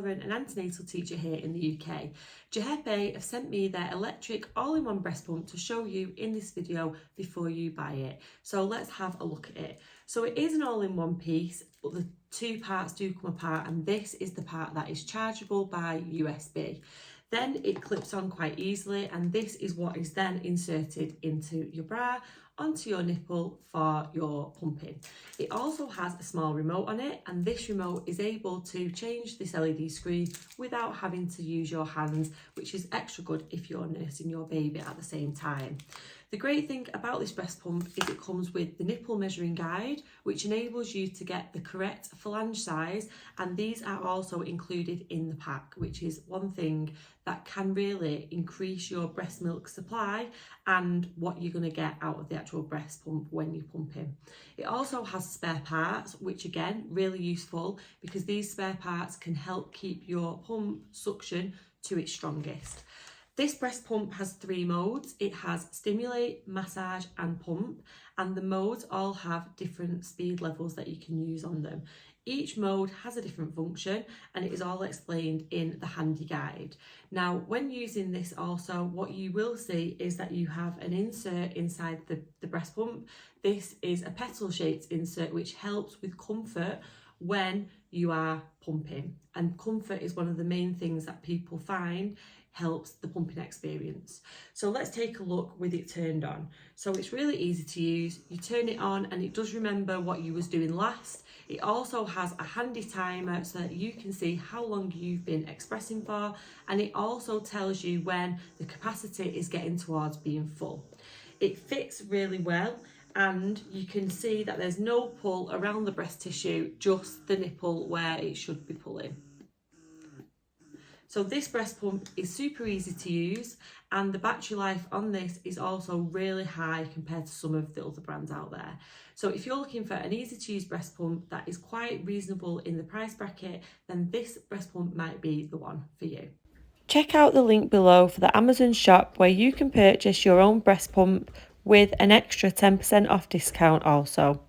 parent and antenatal teacher here in the UK. Jheppbay have sent me their electric all-in-one breast pump to show you in this video before you buy it. So let's have a look at it. So it is an all-in-one piece, but the two parts do come apart, and this is the part that is chargeable by USB. Then it clips on quite easily, and this is what is then inserted into your bra, onto your nipple for your pumping. It also has a small remote on it, and this remote is able to change this LED screen without having to use your hands, which is extra good if you're nursing your baby at the same time. The great thing about this breast pump is it comes with the nipple measuring guide, which enables you to get the correct flange size, and these are also included in the pack, which is one thing that can really increase your breast milk supply and what you're going to get out of the actual breast pump when you're pumping. It also has spare parts, which again, really useful because these spare parts can help keep your pump suction to its strongest. This breast pump has 3 modes. It has stimulate, massage and pump, and the modes all have different speed levels that you can use on them. Each mode has a different function, and it is all explained in the handy guide. Now, when using this also, what you will see is that you have an insert inside the breast pump. This is a petal shaped insert which helps with comfort when you are pumping, and comfort is one of the main things that people find helps the pumping experience. So let's take a look with it turned on. So it's really easy to use. You turn it on and it does remember what you was doing last. It also has a handy timer so that you can see how long you've been expressing for, and it also tells you when the capacity is getting towards being full. It fits really well, and you can see that there's no pull around the breast tissue, just the nipple where it should be pulling. So this breast pump is super easy to use, and the battery life on this is also really high compared to some of the other brands out there. So if you're looking for an easy to use breast pump that is quite reasonable in the price bracket, then this breast pump might be the one for you. Check out the link below for the Amazon shop where you can purchase your own breast pump with an extra 10% off discount also.